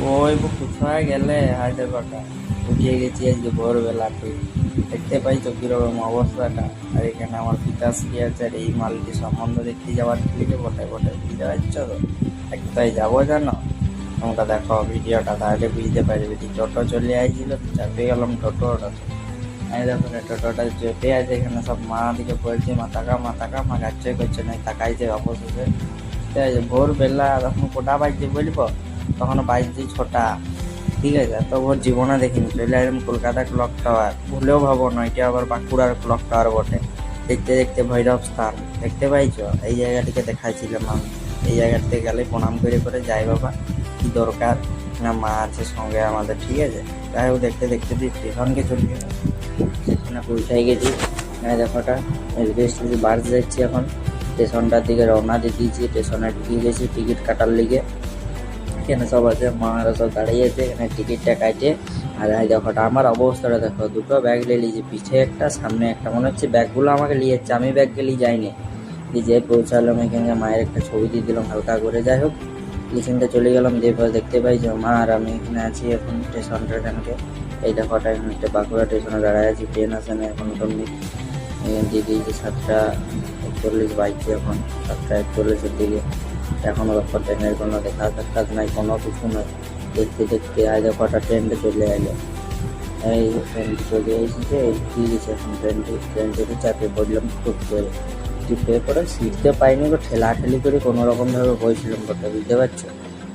ওই কোথায় গেলে হায়দ্রাবাদে কটা উঠিয়ে গেছি আজকে ভোরবেলা। তুই দেখতে পাইছো কিরকম অবস্থাটা। আর এখানে আমার পিতাশ্রী আছে, আর এই মালটি সম্বন্ধ দেখতে যাওয়ার দিকে বটে বটে, বুঝতে পারছো তো। একটাই যাবো জানো, তোমরা দেখো ভিডিওটা তাহলে বুঝতে পারবে। যে টোটো চলে আসছিল তো চাপে গেলাম টোটোটা। এই দেখো না, টোটোটা চেপে আছে, এখানে সব মা দিকে বলছে মা তাকা মা যাচ্ছে করছে না, তাকাইছে অবশেষে। ঠিক আছে, ভোরবেলা তখন কোটা বাজছে বলবো, তখন বাজছে 6টা। ঠিক আছে, তো ওর জীবনে দেখিনি। চলে আসলাম কলকাতা ক্লক টাওয়ার, ভুলেও ভাবো না এটা আবার বাঁকুড়ার ক্লক টাওয়ার বটে। দেখতে দেখতে ভৈরব স্থান দেখতে পাইছো, এই জায়গাটিকে দেখাইছিলাম আমি। এই জায়গাটিতে গেলে প্রণাম করে করে যাই বাবা, কি দরকার না, মা আছে সঙ্গে আমাদের। ঠিক আছে, যাই হোক দেখতে দেখতে স্টেশনকে চলে গেলাম, সেখানে পৌঁছাই গেছি। দেখাটা রেলওয়ে স্টেশন বাস যাচ্ছি এখন, স্টেশনটার দিকে রওনা দিয়ে দিয়েছি। স্টেশনে ঢুকে গেছি টিকিট কাটার লিগে। এখানে সব আছে, মারা সব দাঁড়িয়ে আছে এখানে টিকিটটা কাটে। আর এই দেখোটা আমার অবস্থাটা দেখো, দুটো ব্যাগ নিয়ে নিয়েছি, পিছে একটা সামনে একটা। মনে হচ্ছে ব্যাগগুলো আমাকে নিয়ে যাচ্ছে, আমি ব্যাগ নিয়ে যাইনি। দিয়ে যে পৌঁছালাম এখানে, মায়ের একটা ছবি দিয়ে দিলাম হালকা করে। যাই হোক স্টেশনটা চলে গেলাম, দিয়ে দেখতে পাই যে মা আর আমি এখানে আছি এখন স্টেশনটা এখানকে। এই দেখোটা এখানে একটা বাঁকুড়া স্টেশনে দাঁড়ায় আছি, ট্রেন আসে না এখন তেমনি। দিয়ে দিয়েছে 7টা 41 বাজছে এখন, 7টা 41-এর দিকে। এখনো ব্যাপার ট্রেনের কোনো দেখা সাক্ষাৎ নাই, কোনো কিছু নয়। দেখতে দেখতে আজ কটা ট্রেনটা চলে এলো। এই ট্রেনটি চলে এসেছে, দিয়ে গেছে এখন ট্রেন থেকে চাপে পড়লাম খুব করে। টিপে পরে সিটতে পাইনি, তো ঠেলাঠেলি করে কোনো রকমভাবে বসছিলাম বটে, বুঝতে পারছো।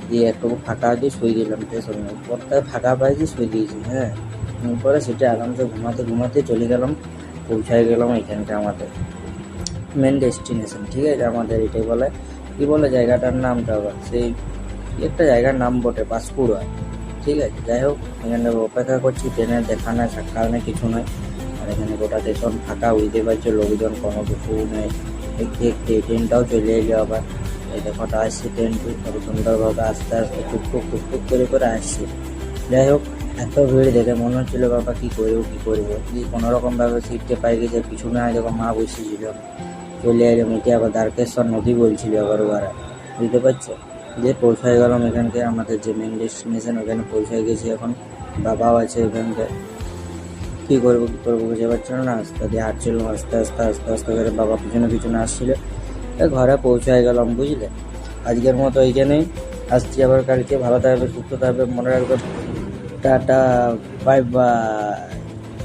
দিয়ে একটু ফাঁকা দিয়ে শুয়ে দিলাম স্টেশনে, উপরটায় ফাঁকা পাইছি শুয়ে দিয়েছি। হ্যাঁ, পরে সিটে আরামসে ঘুমাতে ঘুমাতে চলে গেলাম, পৌঁছায় গেলাম এখানটা আমাদের মেন ডেস্টিনেশন। ঠিক আছে, আমাদের এটাই বলে, কি বলে জায়গাটার নামটা আবার, সেই একটা জায়গার নাম বটে পাঁশকুড়া। ঠিক আছে, যাই হোক এখানে অপেক্ষা করছি, ট্রেনের দেখা নেই সাক্ষাৎ নেই কিছু নয়। আর এখানে গোটা স্টেশন ফাঁকা, বুঝতে পারছো, লোকজন কোনো কিছু নেই। দেখতে দেখতে ট্রেনটাও চলে এলো আবার। এই দেখোটা আসছে ট্রেনটি, খুব সুন্দরভাবে আস্তে আস্তে টুকটুক করে আসছে। যাই হোক এত ভিড় দেখে মনে হচ্ছিল বাবা কি করবো কি কোনো রকম ভাবে সিটকে পাই গেছে। পিছনে যখন মা বসেছিল, চলে এলাম এটি আবার দ্বারকেশ্বর নদী বলছিল আবার ওরা, বুঝতে পারছো। যে পৌঁছায় গেলাম এখানকে, আমাদের যে মেন ডেস্টিনেশন ওখানে পৌঁছায় গেছি এখন। বাবাও আছে ওখানকে, কী করবো বুঝতে পারছো না। আস্তে দিয়ে হাঁটছিলাম, আস্তে করে বাবা পিছনে পিছনে আসছিল। ঘরে পৌঁছায় গেলাম, বুঝলে। আজকের মতো এইখানেই, আসছি আবার কালকে। ভালো থাকবে, সুস্থ থাকবে, মনে রাখবে। Tata, bye bye.